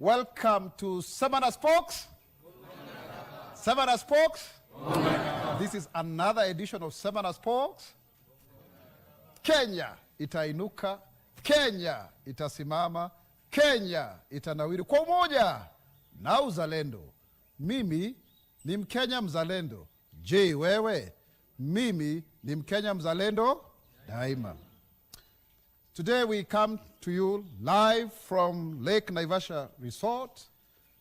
Welcome to Sema Spokes. Sema Spokes. This is another edition of Sema Spokes. Kenya itainuka, Kenya itasimama, Kenya itanawiri kwa umoja na uzalendo. Mimi ni Mkenya mzalendo. Je, wewe? Mimi ni Mkenya mzalendo daima. Today we come to you live from Lake Naivasha Resort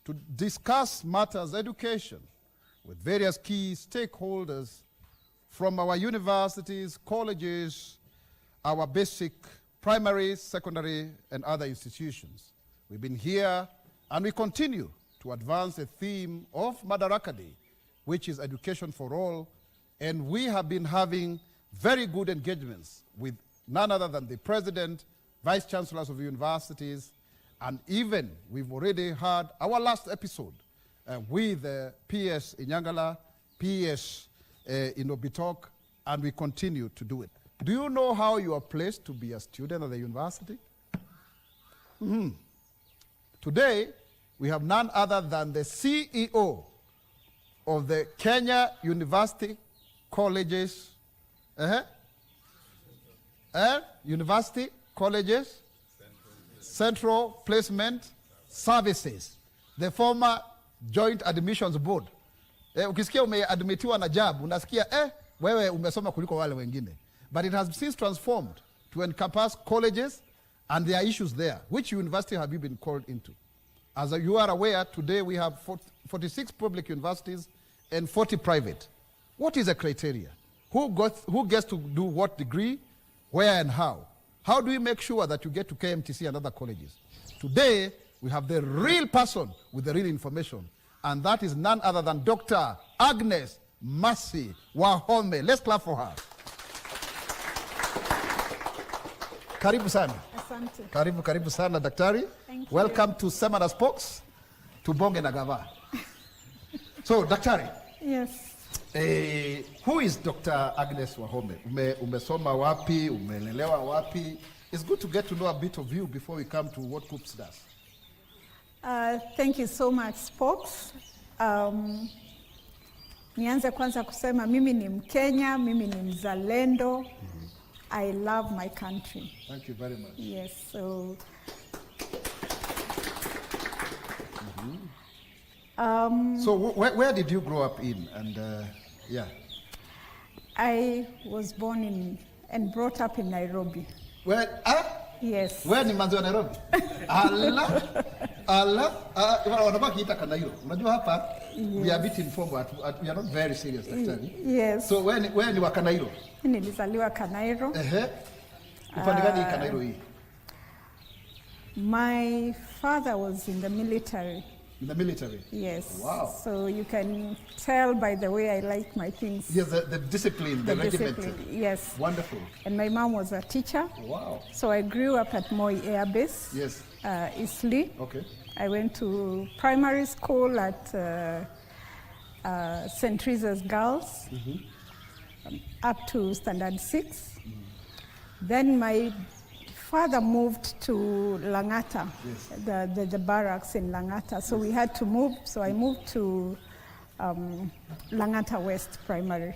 to discuss matters education with various key stakeholders from our universities, colleges, our basic primary, secondary, and other institutions. We've been here and we continue to advance the theme of Madaraka Day, which is education for all, and we have been having very good engagements with none other than the president, vice chancellors of universities, and even we've already had our last episode with PS in Yangala, PS in Obitok, and we continue to do it. Do you know how you are placed to be a student at the university? Today, we have none other than the CEO of the Kenya University Colleges, University Colleges, Central Placement Services, the former Joint Admissions Board. Ukisikia umeadmitiwa na JAB, unasikia wewe umesoma kuliko wale wengine. But it has since transformed to encompass colleges and there are issues there. Which university have you been called into? As you are aware, today we have 46 public universities and 40 private. What is the criteria? Who gets to do what degree, where and how? How do we make sure that you get to KMTC and other colleges? Today, we have the real person with the real information, and that is none other than Dr. Agnes Wahome. Let's clap for her. Karibu sana. Asante. Karibu sana, Daktari. Thank you. Welcome to Sema Spokes, to Bonge na Gava. So, Daktari. Yes. Who is Dr. Agnes Wahome? Umesoma wapi? Umelelewa wapi? It's good to get to know a bit of you before we come to what KUCCPS does. Thank you so much, Spokes. Nianze kwanza kusema mimi ni Mkenya, mimi ni mzalendo. I love my country. Thank you very much. Yes, so so where did you grow up in? And yeah. I was born in and brought up in Nairobi. Where? Yes. Where ni manzi wa Nairobi? Wanabaki ita Kanairo. Unajua hapa, we are a bit informed, but we are not very serious, actually. Yes. So where ni wa Kanairo? Nilizaliwa Kanairo. Upande gani Kanairo hii? My father was in the military. In the military? Yes. Wow. So you can tell by the way I like my things. Yes, the discipline, the regiment. Yes. Wonderful. And my mom was a teacher. Wow. So I grew up at Moi Air Base. Yes. Eastleigh. Okay. I went to primary school at St. Teresa's Girls up to standard 6. Then my father moved to Langata, yes. the barracks in Langata. So we had to move. So I moved to Langata West Primary.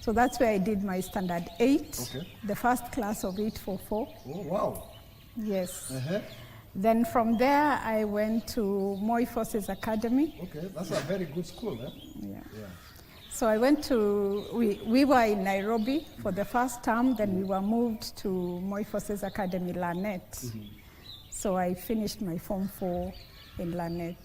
So that's where I did my standard 8, okay. The first class of 844. Oh, wow. Yes. Then from there, I went to Moi Forces Academy. Okay, that's a very good school, eh? Yeah. So I went to, we were in Nairobi for the first term, then we were moved to Moi Forces Academy, Lanet. So I finished my Form 4 in Lanet.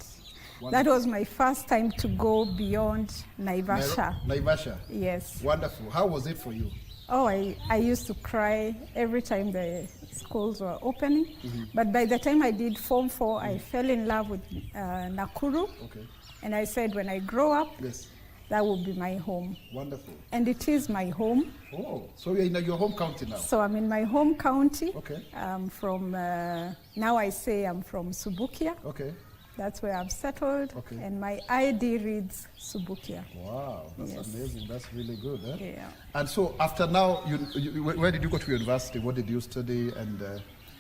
Wonderful. That was my first time to go beyond Naivasha. Naivasha? Yes. Wonderful. How was it for you? Oh, I used to cry every time the schools were opening. But by the time I did Form 4, I fell in love with Nakuru. Okay. And I said, when I grow up, yes, that will be my home. Wonderful. And it is my home. Oh, so you're in your home county now? So I'm in my home county. Okay. From, now I say I'm from Subukia. Okay. That's where I'm settled. Okay. And my ID reads Subukia. Wow, that's amazing. That's really good. Eh? Yeah. And so after now, where did you go to university? What did you study? And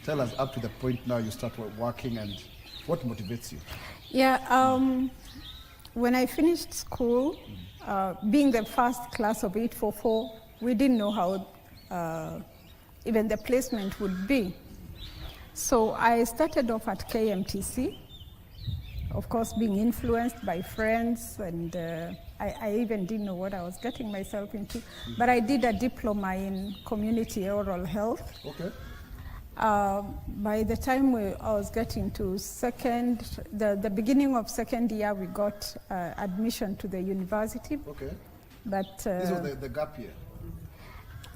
tell us up to the point now you start working and What motivates you? Yeah, when I finished school, being the first class of 844, we didn't know how even the placement would be. So I started off at KMTC, of course being influenced by friends, and I even didn't know what I was getting myself into. But I did a diploma in community oral health. Okay. By the time I was getting to the beginning of second year, we got admission to the university. Okay. But this was the gap year.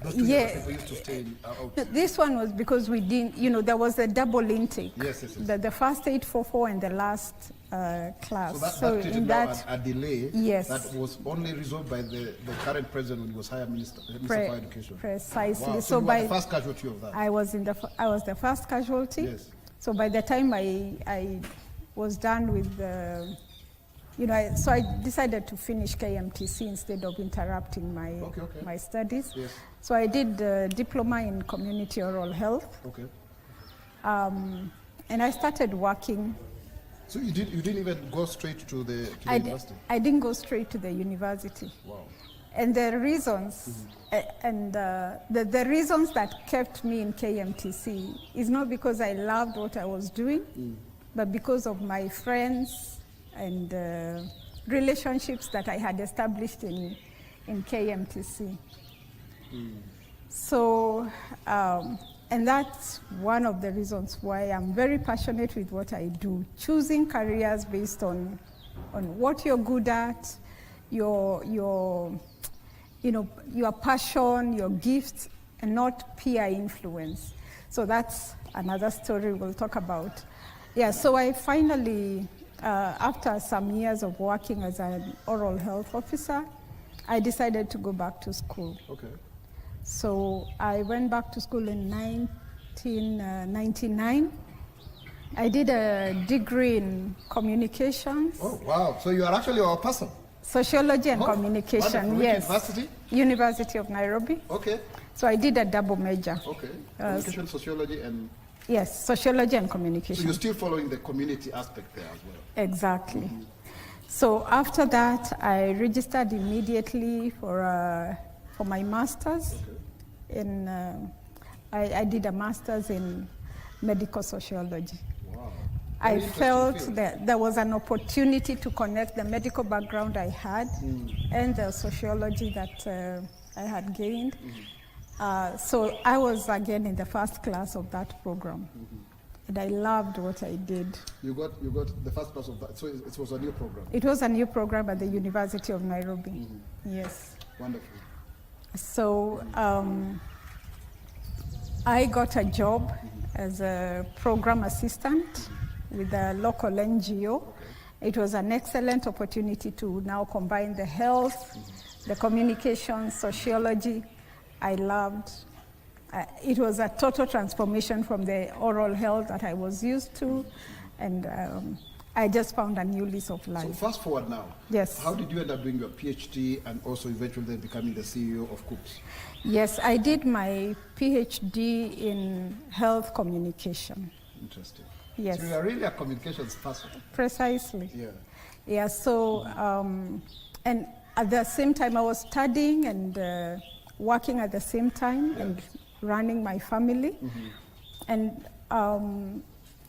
Those 2 yeah, people used to stay out. This one was because we didn't, there was a double intake. Yes. The first 844 and the last class. So that created a delay. Yes. That was only resolved by the current president when he was hired Minister for Education. Precisely. Wow. So you were the first casualty of that. I was the first casualty. Yes. So by the time I was done with so I decided to finish KMTC instead of interrupting my studies. Yes. So I did a diploma in community oral health. Okay. And I started working. So you didn't even go straight to the university? I didn't go straight to the university. Wow. And the reasons, the reasons that kept me in KMTC is not because I loved what I was doing, but because of my friends and relationships that I had established in KMTC. So, and that's one of the reasons why I'm very passionate with what I do. Choosing careers based on what you're good at, your passion, your gifts, and not peer influence. So that's another story we'll talk about. Yeah, so I finally, after some years of working as an oral health officer, I decided to go back to school. Okay. So I went back to school in 1999. I did a degree in communications. Oh, wow. So you are actually our person. Sociology and communication, yes. University? University of Nairobi. Okay. So I did a double major. Okay. Communication, sociology, and... Yes, sociology and communication. So you're still following the community aspect there as well? Exactly. So after that, I registered immediately for my master's. Okay. I did a master's in medical sociology. Wow. I felt that there was an opportunity to connect the medical background I had and the sociology that I had gained. So I was again in the first class of that program. And I loved what I did. You got the first class of that, so it was a new program? It was a new program at the University of Nairobi. Yes. Wonderful. So I got a job as a program assistant with a local NGO. Okay. It was an excellent opportunity to now combine the health, the communication, sociology. I loved. It was a total transformation from the oral health that I was used to, and I just found a new lease of life. So fast forward now. Yes. How did you end up doing your PhD and also eventually then becoming the CEO of KUCCPS? Yes, I did my PhD in health communication. Interesting. Yes. So you are really a communications person. Precisely. Yeah. Yeah, so, and at the same time I was studying and working at the same time and running my family. And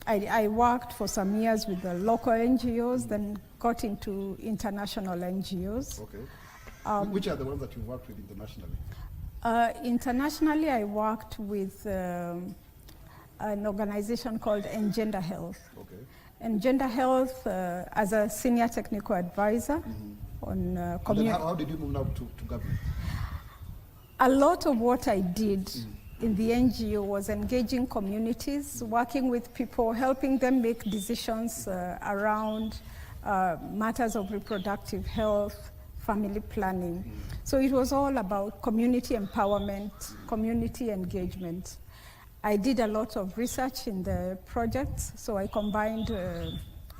I worked for some years with the local NGOs, then got into international NGOs. Okay. Which are the ones that you worked with internationally? Internationally, I worked with an organization called Engender Health. Okay. Engender Health as a senior technical advisor on community. How did you move now to government? A lot of what I did in the NGO was engaging communities, working with people, helping them make decisions around matters of reproductive health, family planning. So it was all about community empowerment, community engagement. I did a lot of research in the projects, so I combined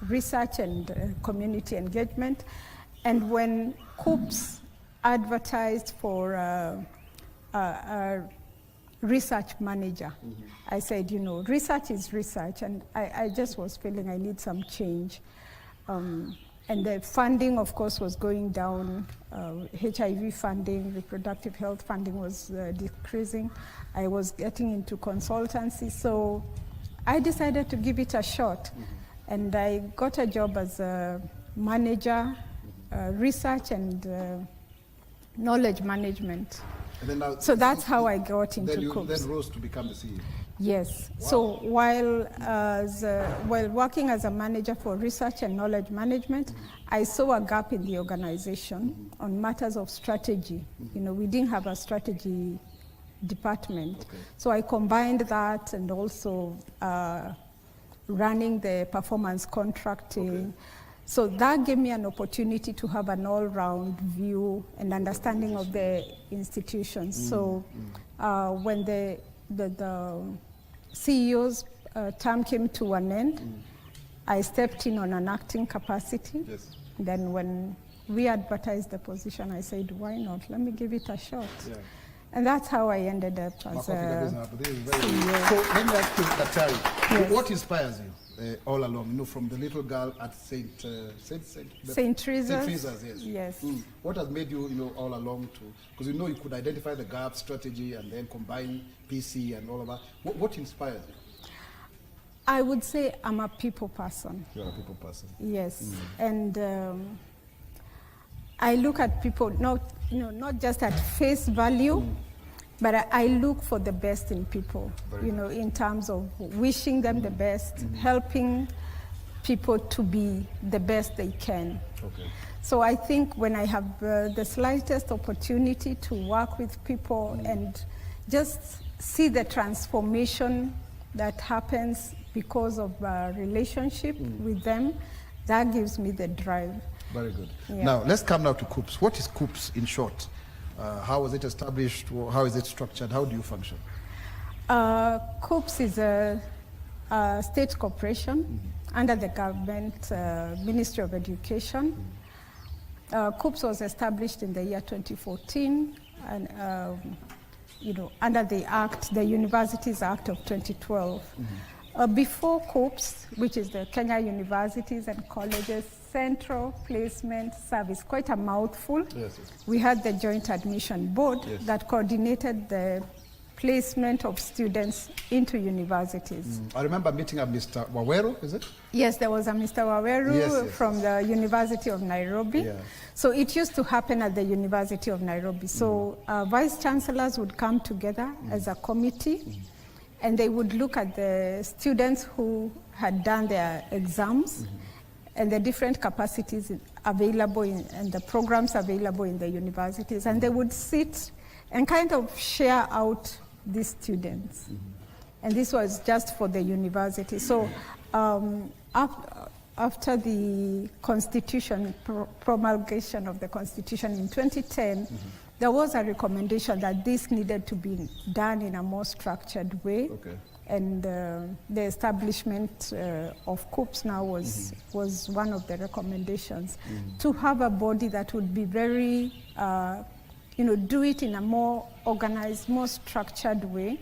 research and community engagement. And when KUCCPS advertised for research manager. I said, you know, research is research, and I just was feeling I need some change. And the funding, of course, was going down. HIV funding, reproductive health funding was decreasing. I was getting into consultancy, so I decided to give it a shot. And I got a job as a manager, research and knowledge management. And then now, so that's how I got into then you KUCCPS. then rose to become the CEO. Yes. Wow. So while working as a manager for research and knowledge management, I saw a gap in the organization on matters of strategy. You know, we didn't have a strategy department. Okay. So I combined that and also running the performance contracting. Okay. So that gave me an opportunity to have an all-round view and understanding of the institutions. So when the CEO's term came to an end, I stepped in on an acting capacity. Yes. Then when we advertised the position, I said, why not? Let me give it a shot. Yeah. And that's how I ended up as a CEO. So let me ask you, Daktari, Yes. what inspires you all along? You know, from the little girl at Saint Teresa's, yes. Yes. What has made you, you know, all along to? Because you know you could identify the gap, strategy, and then combine PC and all of that. What inspires you? I would say I'm a people person. You're a people person. Yes, and I look at people not just at face value, but I look for the best in people. Very know, in terms of wishing them the best, helping people to be the best they can. Okay. So I think when I have the slightest opportunity to work with people and just see the transformation that happens because of a relationship with them, that gives me the drive. Very good. Yeah. Now, let's come now to KUCCPS. What is KUCCPS in short? How was it established? How is it structured? How do you function? KUCCPS is a state corporation under the government Ministry of Education. KUCCPS was established in the year 2014, and under the Act, the Universities Act of 2012. Before KUCCPS, which is the Kenya Universities and Colleges Central Placement Service, quite a mouthful. Yes. We had the Joint Admission Board that coordinated the placement of students into universities. I remember meeting a Mr. Wawero, is it? Yes, there was a Mr. Waweru from the University of Nairobi. Yeah. So it used to happen at the University of Nairobi. So vice chancellors would come together as a committee, and they would look at the students who had done their exams and the different capacities available and the programs available in the universities, and they would sit and kind of share out these students. And this was just for the university. So after the constitution, promulgation of the constitution in 2010, there was a recommendation that this needed to be done in a more structured way. Okay. And the establishment of KUCCPS now was one of the recommendations, to have a body that would be very, do it in a more organized, more structured way,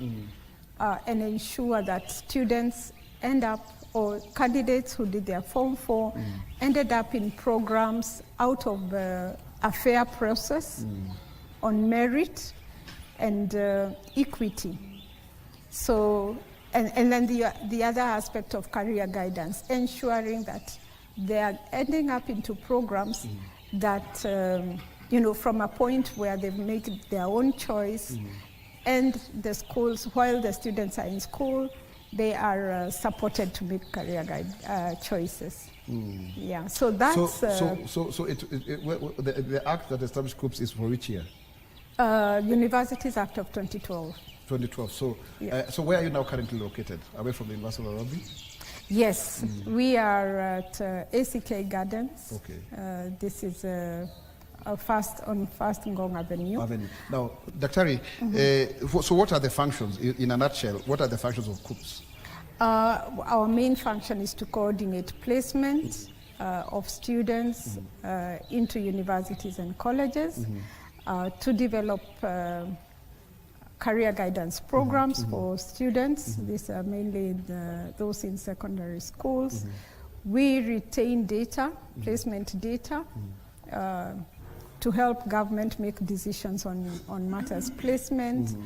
and ensure that students end up, or candidates who did their Form 4 ended up in programs out of a fair process on merit and equity. So, and then the other aspect of career guidance, ensuring that they are ending up into programs that, from a point where they've made their own choice, and the schools, while the students are in school, they are supported to make career choices. Yeah, so that's... the act that established KUCCPS is for which year? Universities Act of 2012. 2012. So, so where are you now currently located? Away from the University of Nairobi? Yes, we are at ACK Gardens. Okay. This is on First Ngong Avenue. Now, Daktari, so what are the functions, in a nutshell, what are the functions of KUCCPS? Our main function is to coordinate placement of students into universities and colleges, to develop career guidance programs for students. These are mainly those in secondary schools. We retain data, placement data, to help government make decisions on matters placement.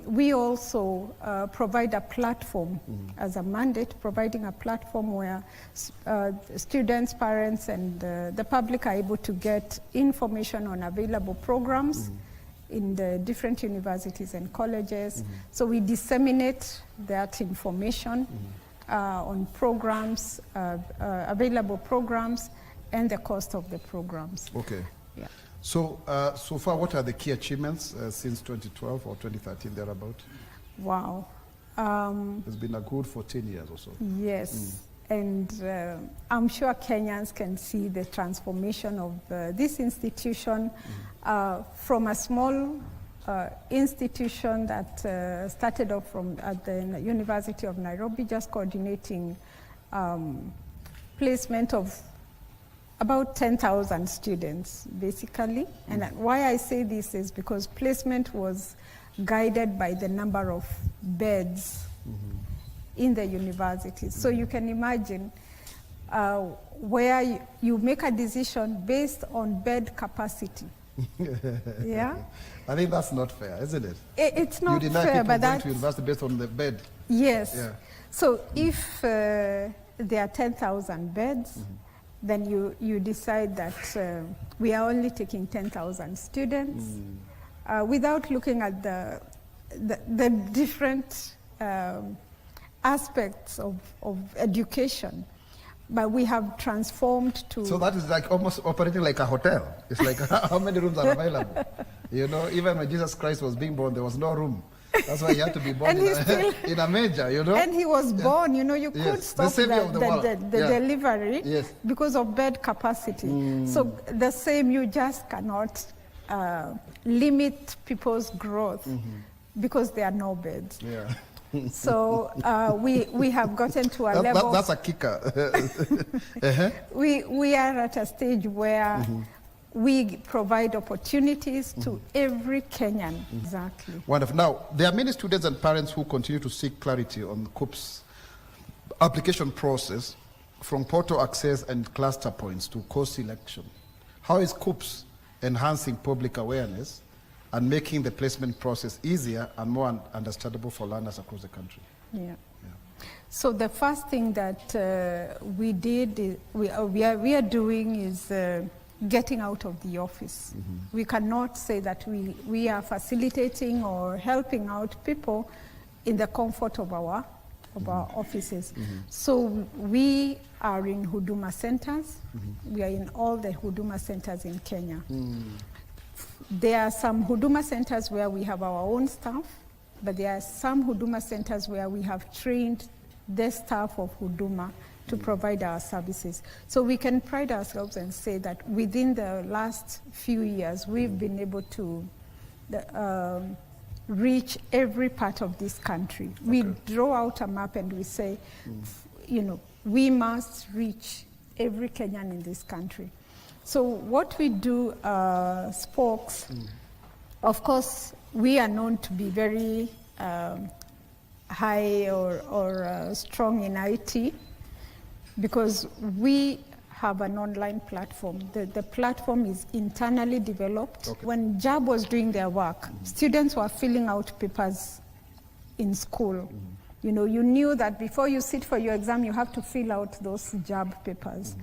We also provide a platform as a mandate, providing a platform where students, parents, and the public are able to get information on available programs in the different universities and colleges. So we disseminate that information on programs, available programs, and the cost of the programs. Okay. Yeah. So, so far, what are the key achievements since 2012 or 2013, thereabout? Wow. It's been a good 14 years or so. Yes. And I'm sure Kenyans can see the transformation of this institution from a small institution that started off at the University of Nairobi, just coordinating placement of about 10,000 students, basically. And why I say this is because placement was guided by the number of beds in the universities. So you can imagine where you make a decision based on bed capacity. Yeah? I think that's not fair, isn't it? It's not fair, but that's... You deny people going to university based on the bed. Yes. Yeah. So if there are 10,000 beds, then you decide that we are only taking 10,000 students without looking at the different aspects of education. But we have transformed to... So that is like almost operating like a hotel. It's like how many rooms are available? You know, even when Jesus Christ was being born, there was no room. That's why he had to be born in a manger, you know. And he was born, you know, you could stop the delivery because of bed capacity. So the same, you just cannot limit people's growth because there are no beds. Yeah. So we have gotten to a level... That's a kicker. We are at a stage where we provide opportunities to every Kenyan. Exactly. Wonderful. Now, there are many students and parents who continue to seek clarity on KUCCPS application process, from portal access and cluster points to course selection. How is KUCCPS enhancing public awareness and making the placement process easier and more understandable for learners across the country? Yeah. So the first thing that we did, we are doing is getting out of the office. We cannot say that we are facilitating or helping out people in the comfort of our offices. So we are in Huduma centers. We are in all the Huduma centers in Kenya. There are some Huduma centers where we have our own staff, but there are some Huduma centers where we have trained the staff of Huduma to provide our services. So we can pride ourselves and say that within the last few years, we've been able to reach every part of this country. We draw out a map and we say, you know, we must reach every Kenyan in this country. So what we do, spokes, of course, we are known to be very high or strong in IT, because we have an online platform. The platform is internally developed. When JAB was doing their work, students were filling out papers in school. You know, you knew that before you sit for your exam, you have to fill out those JAB papers.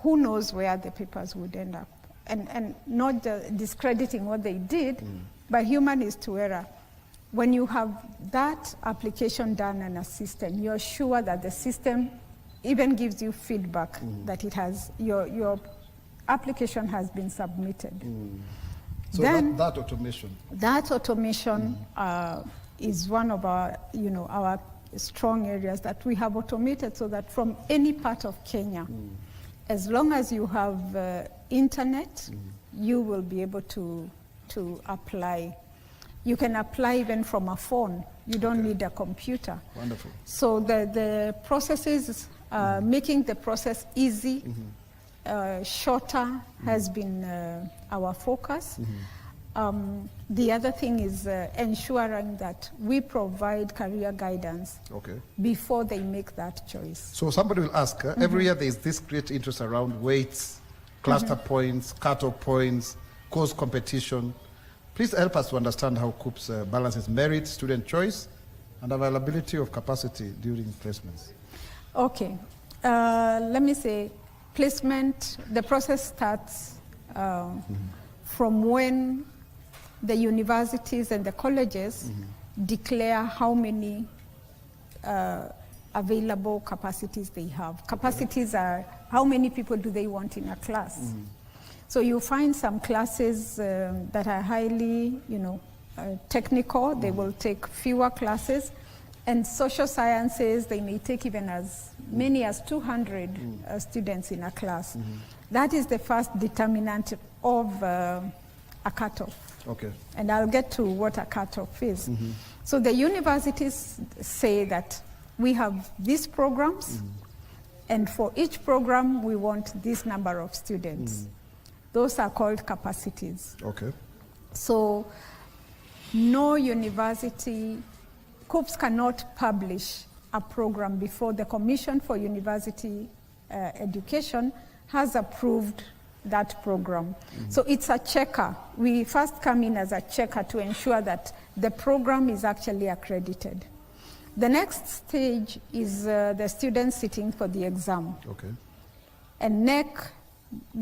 Who knows where the papers would end up? And not discrediting what they did, but human is to error. When you have that application done in a system, you're sure that the system even gives you feedback that it has, your application has been submitted. So then that automation? That automation is one of our, you know, our strong areas that we have automated, so that from any part of Kenya, as long as you have internet, you will be able to apply. You can apply even from a phone. You don't need a computer. Wonderful. So the processes, making the process easy, shorter has been our focus. the other thing is ensuring that we provide career guidance before they make that choice. So somebody will ask, every year there is this great interest around weights, cluster points, cut-off points, course competition. Please help us to understand how KUCCPS balances merit, student choice, and availability of capacity during placements. Okay. Let me say, placement, the process starts from when the universities and the colleges declare how many available capacities they have. Capacities are how many people do they want in a class. So you find some classes that are highly, technical. They will take fewer classes. And social sciences, they may take even as many as 200 students in a class. That is the first determinant of a cutoff. Okay. And I'll get to what a cutoff is. So the universities say that we have these programs, and for each program, we want this number of students. Those are called capacities. Okay. So no university, KUCCPS cannot publish a program before the Commission for University Education has approved that program. So it's a checker. We first come in as a checker to ensure that the program is actually accredited. The next stage is the students sitting for the exam. Okay. And NEC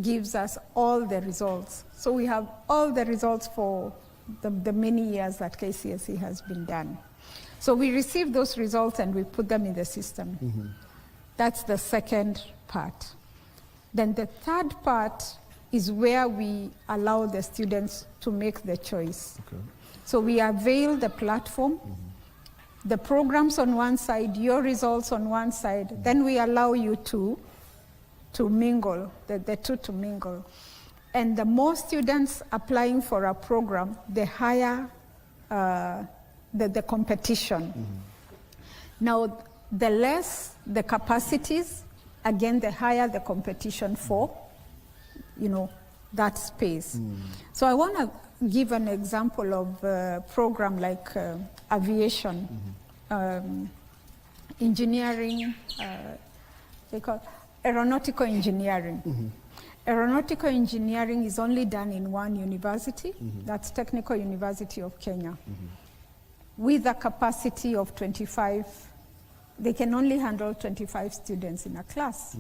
gives us all the results. So we have all the results for the many years that KCSE has been done. So we receive those results and we put them in the system. That's the second part. Then the third part is where we allow the students to make the choice. Okay. So we avail the platform, the programs on one side, your results on one side, then we allow you to mingle, the two to mingle. And the more students applying for a program, the higher the competition. Now, the less the capacities, again, the higher the competition for, that space. So I want to give an example of a program like aviation, engineering, they call aeronautical engineering. Aeronautical engineering is only done in one university, that's Technical University of Kenya. With a capacity of 25, they can only handle 25 students in a class.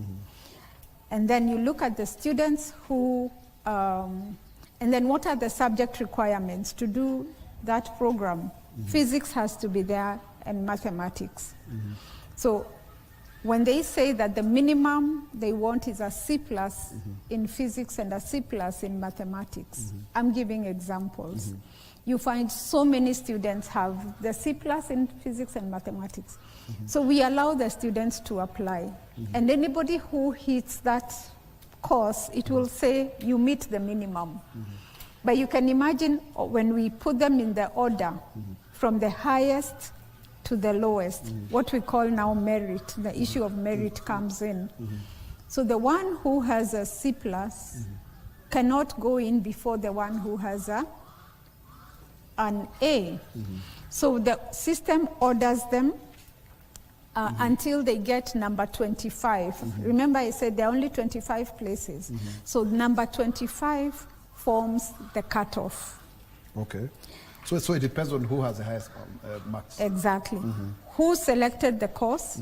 And then you look at the students who, and then what are the subject requirements to do that program? Physics has to be there and mathematics. So when they say that the minimum they want is a C+ in physics and a C+ in mathematics, I'm giving examples. You find so many students have the C+ in physics and mathematics. So we allow the students to apply. And anybody who hits that course, it will say you meet the minimum. But you can imagine when we put them in the order from the highest to the lowest, what we call now merit, the issue of merit comes in. So the one who has a C+ cannot go in before the one who has an A. So the system orders them until they get number 25. Remember I said there are only 25 places. So number 25 forms the cutoff. Okay. So it depends on who has the highest marks. Exactly. Who selected the course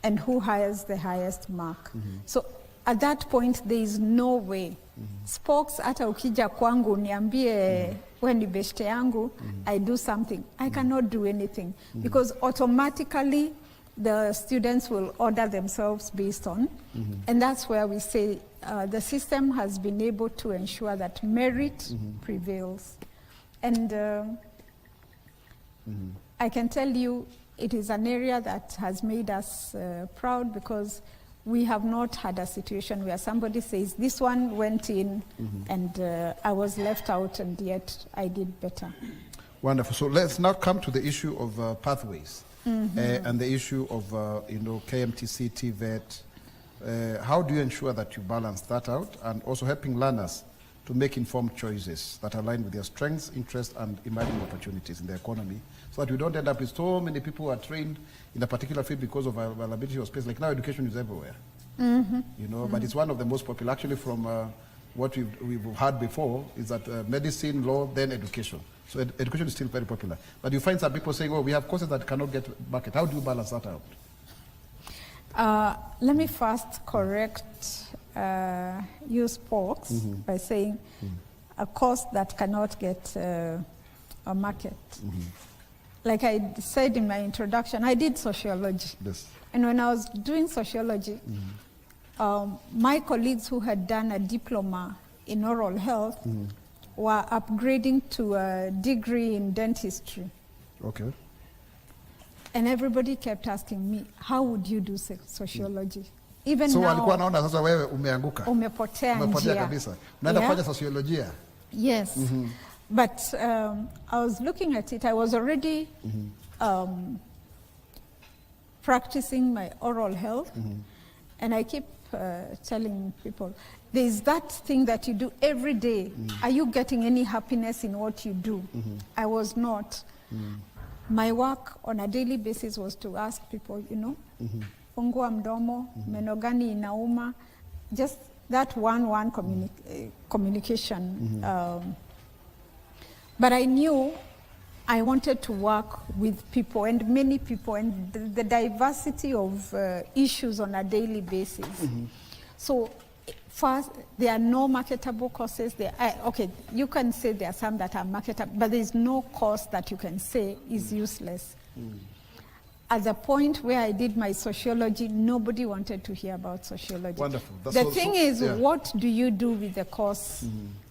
and who has the highest mark. So at that point there is no way. Spokes hata ukija kwangu niambie when ni beshte yangu, I do something. I cannot do anything because automatically the students will order themselves based on, and that's where we say the system has been able to ensure that merit prevails. And I can tell you it is an area that has made us proud because we have not had a situation where somebody says, this one went in and I was left out and yet I did better. Wonderful. So let's now come to the issue of pathways and the issue of KMTC, TVET. How do you ensure that you balance that out and also helping learners to make informed choices that align with their strengths, interests, and emerging opportunities in the economy, so that we don't end up with so many people who are trained in a particular field because of availability of space. Like now, education is everywhere. You know, but it's one of the most popular. Actually, from what we've heard before, is that medicine, law, then education. So education is still very popular. But you find some people saying, oh, we have courses that cannot get market. How do you balance that out? Let me first correct you spokes by saying a course that cannot get a market. Like I said in my introduction, I did sociology. Yes. And when I was doing sociology, my colleagues who had done a diploma in oral health were upgrading to a degree in dentistry. Okay. And everybody kept asking me, how would you do sociology? Even so now, walikuwa naona sasa wewe umeanguka. Umepotea kabisa. Unaenda kufanya sociolojia. Yes. But I was looking at it. I was already practicing my oral health. And I keep telling people, there's that thing that you do every day. Are you getting any happiness in what you do? I was not. My work on a daily basis was to ask people, you know, fungua mdomo, meno gani inauma, just that one communication. But I knew I wanted to work with people, and many people, and the diversity of issues on a daily basis. So first, there are no marketable courses. Okay, you can say there are some that are marketable, but there is no course that you can say is useless. At the point where I did my sociology, nobody wanted to hear about sociology. Wonderful. The thing is, what do you do with the course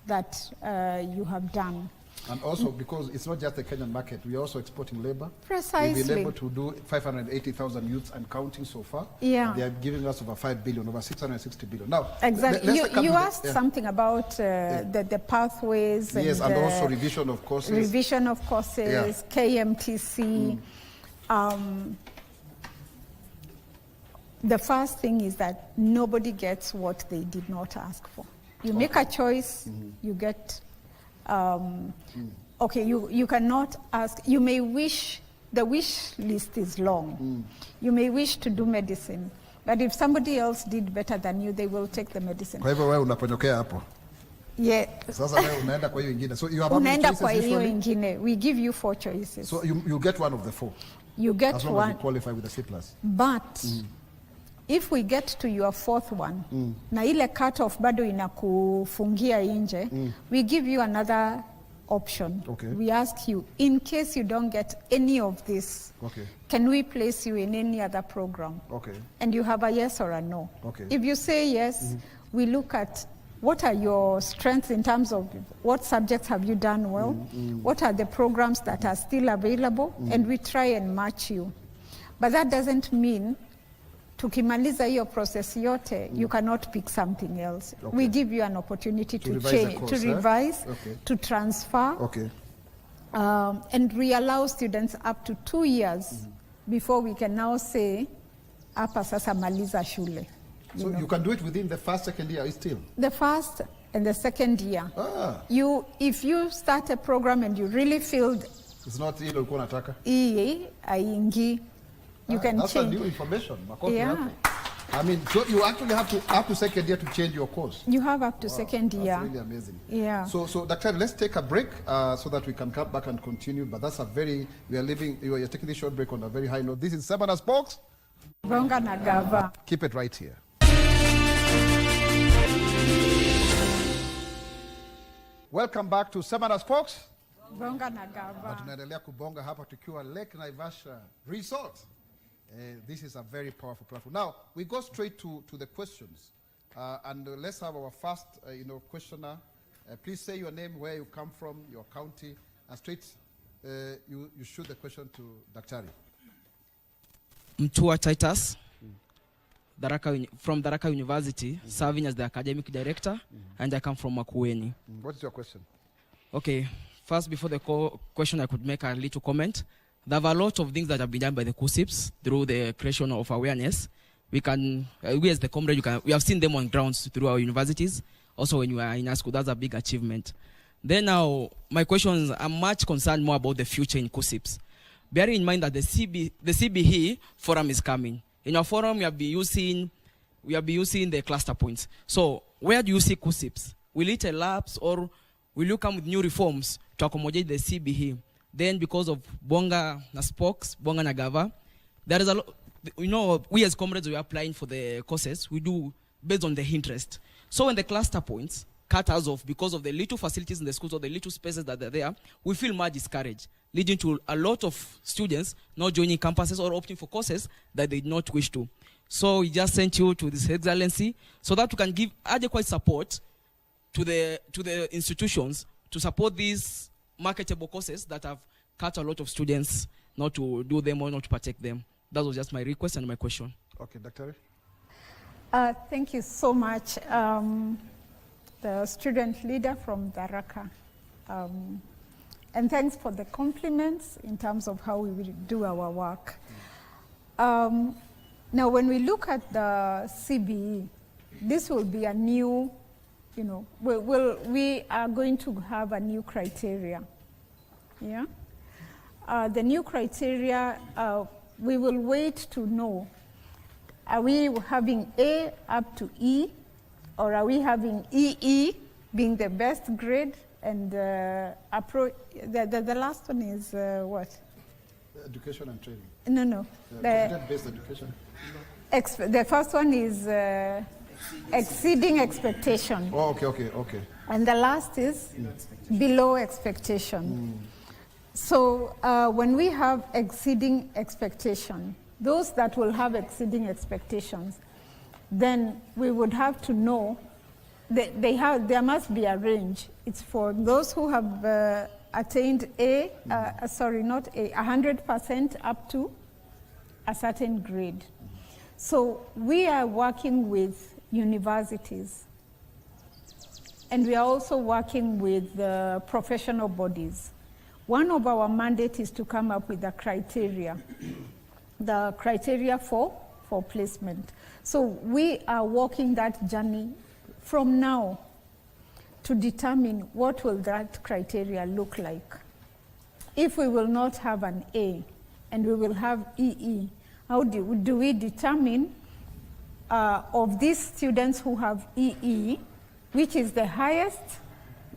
that you have done? And also, because it's not just the Kenyan market, we're also exporting labor. Precisely. We've been able to do 580,000 youths and counting so far. Yeah. They are giving us over 5 billion, over 660 billion. Now, exactly. You asked something about the pathways. Yes, and also revision of courses. Revision of courses, KMTC. The first thing is that nobody gets what they did not ask for. You make a choice, you get... okay, you cannot ask, you may wish, the wish list is long. You may wish to do medicine, but if somebody else did better than you, they will take the medicine. Kwa hivyo wewe unaponyokea hapo. Yeah. Sasa wewe unaenda kwa hiyo ingine. So you have unaenda kwa hiyo ingine. We give you 4 choices. So you get one of the 4. You get as long one. As you qualify with the C+. But if we get to your 4th one, na ile cut-off bado inakufungia nje, we give you another option. Okay. We ask you, in case you don't get any of this, can we place you in any other program? Okay. And you have a yes or a no. Okay. If you say yes, we look at what are your strengths in terms of what subjects have you done well, what are the programs that are still available, and we try and match you. But that doesn't mean tukimaliza hiyo process yote, you cannot pick something else. Okay. We give you an opportunity to change, course, to revise, to transfer, and we allow students up to 2 years before we can now say, hapa sasa maliza shule. So you can do it within the 1st, 2nd year still? The 1st and the 2nd year. If you start a program and you really feel it's not ile ulikuwa unataka, aingi, you can that's change. That's new information. I mean, so you actually have to up to 2nd year to change your course. You have up to 2nd year. That's really amazing. Yeah. So Dr. let's take a break so that we can come back and continue. But that's a very, you're taking this short break on a very high note. This is Sema na Spokes. Bonga na Gava. Keep it right here. Welcome back to Sema na Spokes. Bonga na Gava. Tunaendelea kubonga hapa tukiwa Lake Naivasha Resort. This is a very powerful platform. Now, we go straight to the questions. And let's have our first questioner. Please say your name, where you come from, your county, and straight you shoot the question to Daktari. Mtua Titus, from Daraka University, serving as the academic director, and I come from Makueni. What is your question? Okay, first before the question I could make a little comment. There are a lot of things that have been done by the KUCCPS through the creation of awareness. We as the comrade, we have seen them on grounds through our universities, Also, when you are in high school, that's a big achievement. Then now, my questions, I'm much concerned more about the future in KUCCPS. Bearing in mind that the CBE forum is coming. In our forum, we have been using the cluster points. So where do you see KUCCPS? Will it elapse, or will you come with new reforms to accommodate the CBE? Then because of Bonga na spokes, Bonga na gava, there is a lot, we as comrades, we are applying for the courses, we do based on the interest. So when the cluster points cut us off because of the little facilities in the schools or the little spaces that are there, we feel more discouraged, leading to a lot of students not joining campuses or opting for courses that they did not wish to. So we just sent you to this excellency so that we can give adequate support to the institutions to support these marketable courses that have cut a lot of students not to do them or not to partake them. That was just my request and my question. Okay, Dr. Thank you so much. The student leader from Tharaka. And thanks for the compliments in terms of how we will do our work. Now, when we look at the CBE, this will be a new, we are going to have a new criteria. Yeah? The new criteria, we will wait to know, are we having A up to E, or are we having EE being the best grade, and the last one is what? Education and training. No. Content-based education. The first one is exceeding expectation. Oh, okay. And the last is below expectation. So when we have exceeding expectation, those that will have exceeding expectations, then we would have to know that there must be a range. It's for those who have attained 100% up to a certain grade. So we are working with universities, and we are also working with professional bodies. One of our mandates is to come up with the criteria for placement. So we are walking that journey from now to determine what will that criteria look like. If we will not have an A and we will have EE, how do we determine of these students who have EE, which is the highest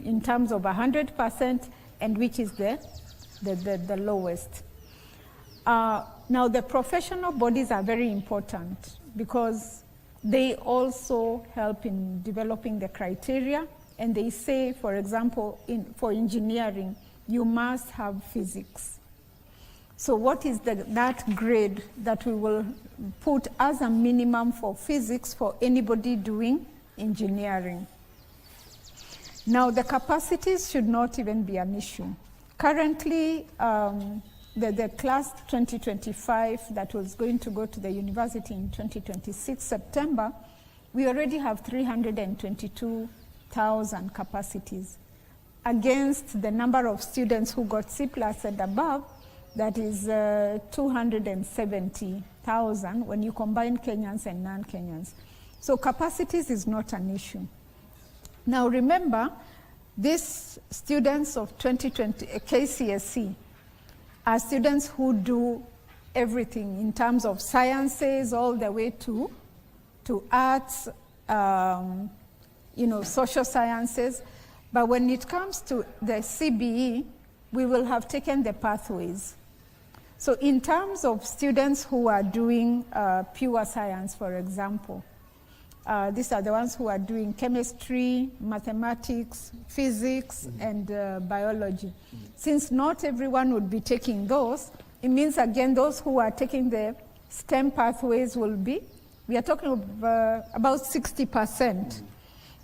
in terms of 100% and which is the lowest? Now, the professional bodies are very important because they also help in developing the criteria, and they say, for example, for engineering, you must have physics. So what is that grade that we will put as a minimum for physics for anybody doing engineering? Now, the capacities should not even be an issue. Currently, the class 2025 that was going to go to the university in 2026 September, we already have 322,000 capacities against the number of students who got C+ and above, that is 270,000 when you combine Kenyans and non-Kenyans. So capacities is not an issue. Now remember, these students of 2020 KCSE are students who do everything in terms of sciences all the way to arts, social sciences. But when it comes to the CBE, we will have taken the pathways. So in terms of students who are doing pure science, for example, these are the ones who are doing chemistry, mathematics, physics, and biology. Since not everyone would be taking those, it means, again, those who are taking the STEM pathways will be, we are talking of about 60%.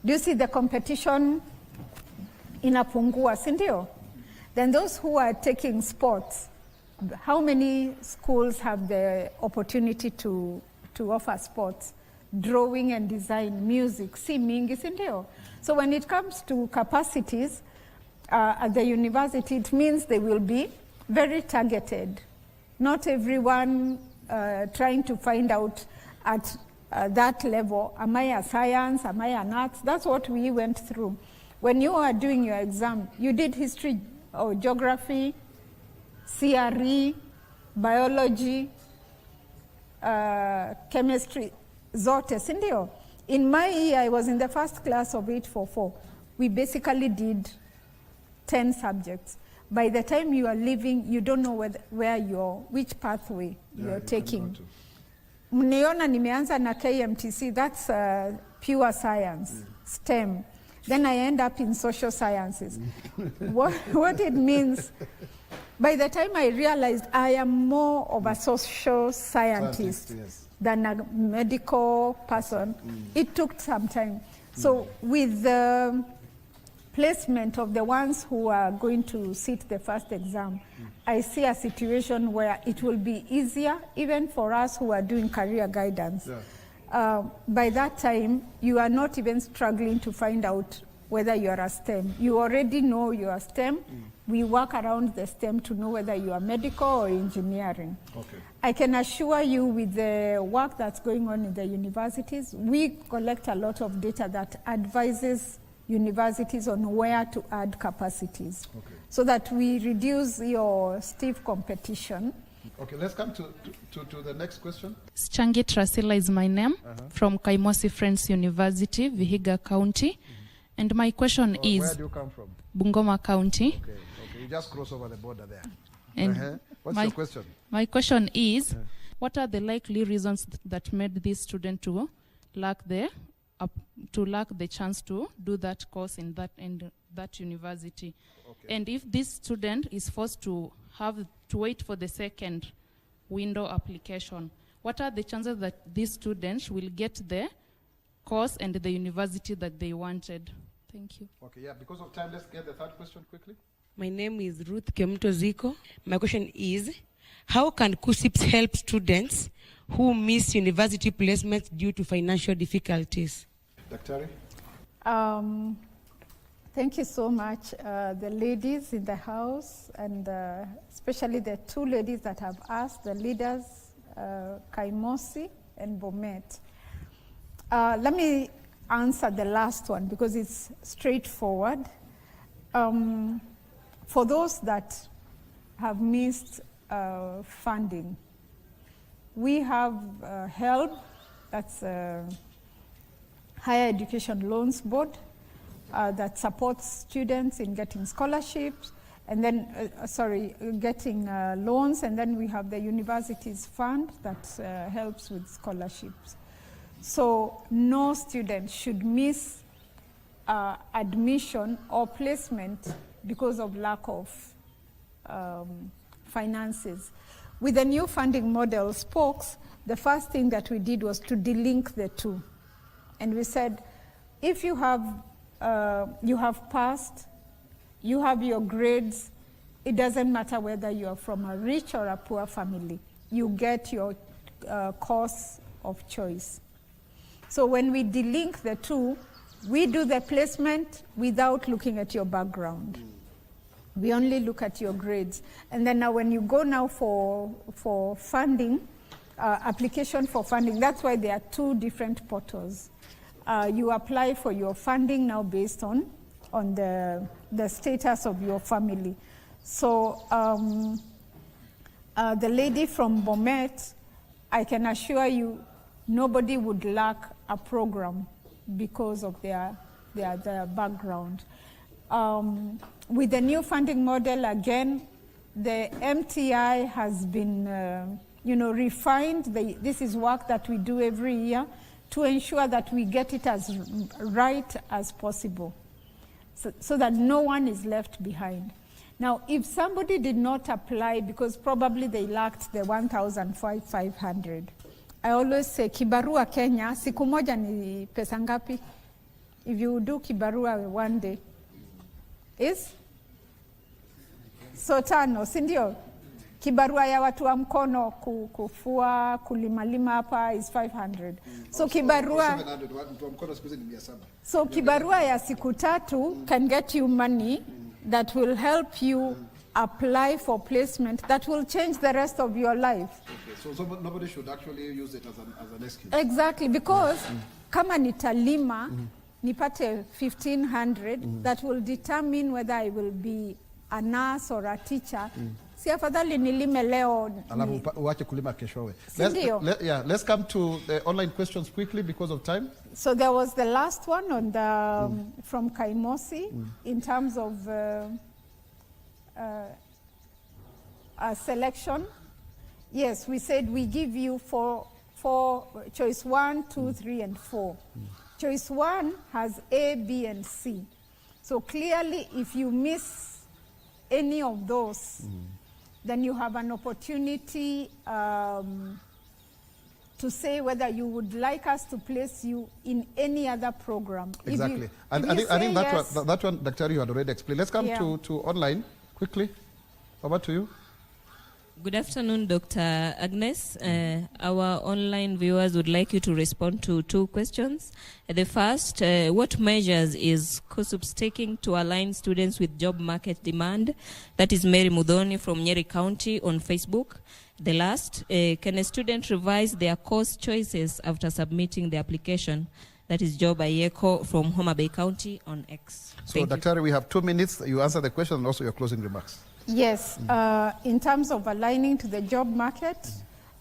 Do you see the competition inapungua, sindio? Then those who are taking sports, how many schools have the opportunity to offer sports? Drawing and design, music, mingi, sindio? So when it comes to capacities at the university, it means they will be very targeted. Not everyone trying to find out at that level. Am I a science? Am I an arts? That's what we went through. When you are doing your exam, you did history or geography, CRE, biology, chemistry, zote, sindio? In my year, I was in the first class of 844. We basically did 10 subjects. By the time you are leaving, you don't know which pathway you're taking. Mniona nimeanza na KMTC, that's pure science, STEM. Then I end up in social sciences. What it means, by the time I realized I am more of a social scientist than a medical person, it took some time. So with the placement of the ones who are going to sit the first exam, I see a situation where it will be easier, even for us who are doing career guidance. By that time, you are not even struggling to find out whether you are a STEM. You already know you are STEM. We work around the STEM to know whether you are medical or engineering. Okay. I can assure you with the work that's going on in the universities, we collect a lot of data that advises universities on where to add capacities, so that we reduce your stiff competition. Okay, let's come to the next question. Schangi Trasila is my name, from Kaimosi Friends University, Vihiga County. And my question is... Where do you come from? Bungoma County. Okay, you just cross over the border there. And what's your question? My question is, what are the likely reasons that made this student to lack the chance to do that course in that university? Okay. And if this student is forced to have to wait for the second window application, what are the chances that these students will get the course and the university that they wanted? Thank you. Okay, yeah, because of time, let's get the third question quickly. My name is Ruth Kemuto Ziko. My question is, how can KUCCPS help students who miss university placements due to financial difficulties? Daktari? Thank you so much, the ladies in the house, and especially the two ladies that have asked, the leaders, Kaimosi and Bomet. Let me answer the last one because it's straightforward. For those that have missed funding, we have HELB, that's Higher Education Loans Board, that supports students in getting scholarships, and then, getting loans, and then we have the universities fund that helps with scholarships. So no student should miss admission or placement because of lack of finances. With the new funding model, Spokes, the first thing that we did was to delink the two. And we said, if you have passed, you have your grades, it doesn't matter whether you are from a rich or a poor family, you get your course of choice. So when we delink the two, we do the placement without looking at your background. We only look at your grades. And then now when you go now for funding, application for funding, that's why there are two different portals. You apply for your funding now based on the status of your family. So the lady from Bomet, I can assure you, nobody would lack a program because of their background. With the new funding model, again, the MTI has been refined. This is work that we do every year to ensure that we get it as right as possible, so that no one is left behind. Now, if somebody did not apply because probably they lacked the 1,500, I always say kibarua Kenya, siku moja ni pesa ngapi? If you do kibarua one day, is? So tano, sindio? Kibarua ya watu wa mkono kufua, kulimalima hapa is 500. So kibarua, so kibarua ya siku tatu can get you money that will help you apply for placement that will change the rest of your life. Okay, so nobody should actually use it as an excuse. Exactly, because kama nitalima nipate 1,500, that will determine whether I will be a nurse or a teacher. Si afadhali nilime leo. Alafu uache kulima keshowe. Let's come to the online questions quickly because of time. So there was the last one on the from Kaimosi in terms of selection. Yes, we said we give you four choice 1, 2, 3, and 4. Choice 1 has A, B, and C. So clearly, if you miss any of those, then you have an opportunity to say whether you would like us to place you in any other program. Exactly. I think that one, Dr. you had already explained. Let's come to online quickly. Over to you. Good afternoon, Dr. Agnes. Our online viewers would like you to respond to 2 questions. The first, what measures is KUCCPS taking to align students with job market demand? That is Mary Mudhoni from Nyeri County on Facebook. The last, can a student revise their course choices after submitting the application? That is Job Ayeko from Homa Bay County on X. So, Dr. we have 2 minutes. You answer the question and also your closing remarks. Yes, in terms of aligning to the job market,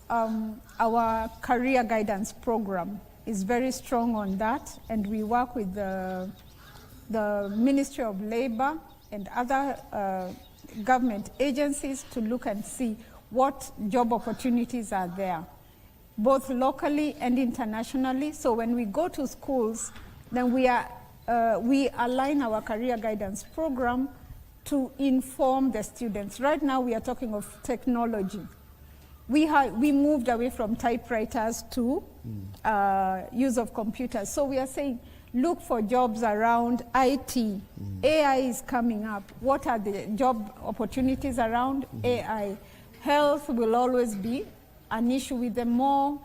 our career guidance program is very strong on that, and we work with the Ministry of Labor and other government agencies to look and see what job opportunities are there, both locally and internationally. So when we go to schools, then we align our career guidance program to inform the students. Right now we are talking of technology. We moved away from typewriters to use of computers. So we are saying, look for jobs around IT. AI is coming up. What are the job opportunities around AI? Health will always be an issue with the more,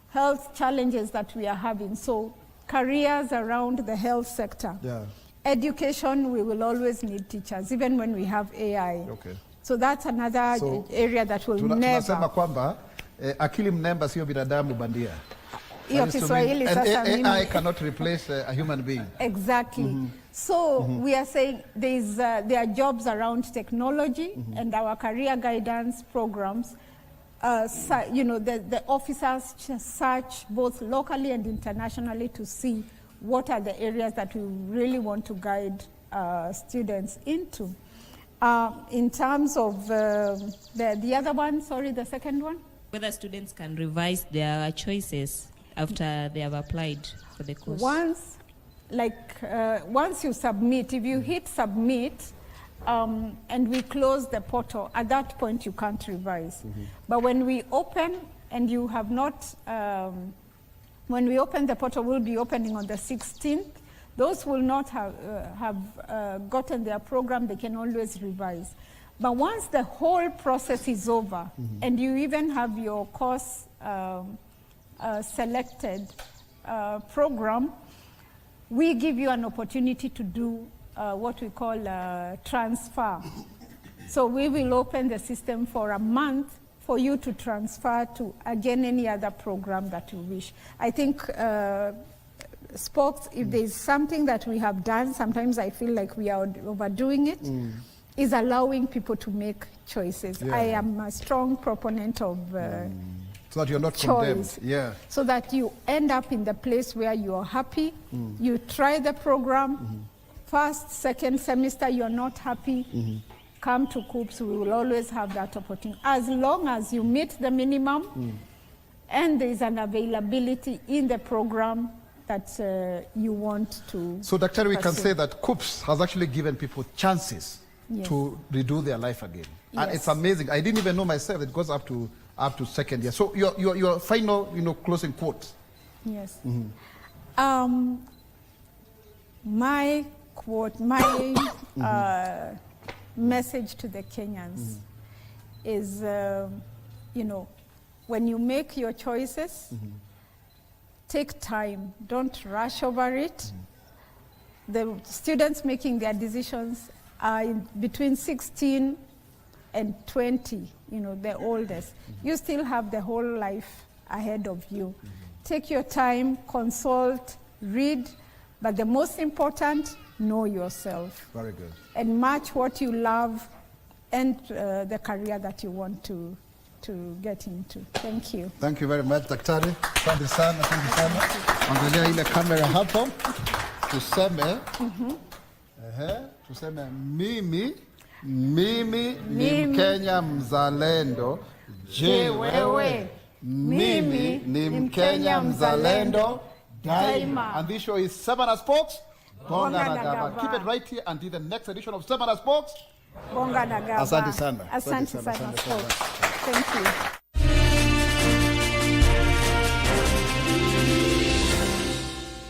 health challenges that we are having. So careers around the health sector. Yeah. Education, we will always need teachers, even when we have AI. Okay. So that's another area that will never. Tunasema kwamba akili mnemba sio binadamu bandia. Hiyo Kiswahili sasa mimi. AI cannot replace a human being. Exactly. So we are saying there are jobs around technology and our career guidance programs. The officers search both locally and internationally to see what are the areas that we really want to guide students into. In terms of the other one, sorry, the second one? Whether students can revise their choices after they have applied for the course. Once you submit, if you hit submit and we close the portal, at that point you can't revise. But when we open and you have not, when we open the portal, we'll be opening on the 16th. Those will not have gotten their program, they can always revise. But once the whole process is over and you even have your course selected program, we give you an opportunity to do what we call transfer. So we will open the system for a month for you to transfer to, again, any other program that you wish. I think Spokes, if there's something that we have done, sometimes I feel like we are overdoing it, is allowing people to make choices. I am a strong proponent of so that you're not condemned. Yeah. So that you end up in the place where you are happy, you try the program, first, second semester you're not happy, come to KUCCPS, we will always have that opportunity. As long as you meet the minimum and there is an availability in the program that you want to. So, Dr. we can say that KUCCPS has actually given people chances to redo their life again. And it's amazing. I didn't even know myself that it goes up to second year. So your final, closing quote. Yes. My quote, my message to the Kenyans is, when you make your choices, take time, don't rush over it. The students making their decisions are between 16 and 20, you know, the oldest. You still have the whole life ahead of you. Take your time, consult, read, but the most important, know yourself. Very good. And match what you love and the career that you want to get into. Thank you. Thank you very much, Daktari. Asante sana, asante sana. Angalia ile kamera hapo. Tuseme, tuseme mimi ni Mkenya mzalendo. Je, wewe? Mimi ni Mkenya mzalendo daima. And this show is Sema Spokes. Bonga na Gava. Keep it right here until the next edition of Sema Spokes. Bonga na Gava. Asante sana. Asante sana. Thank you.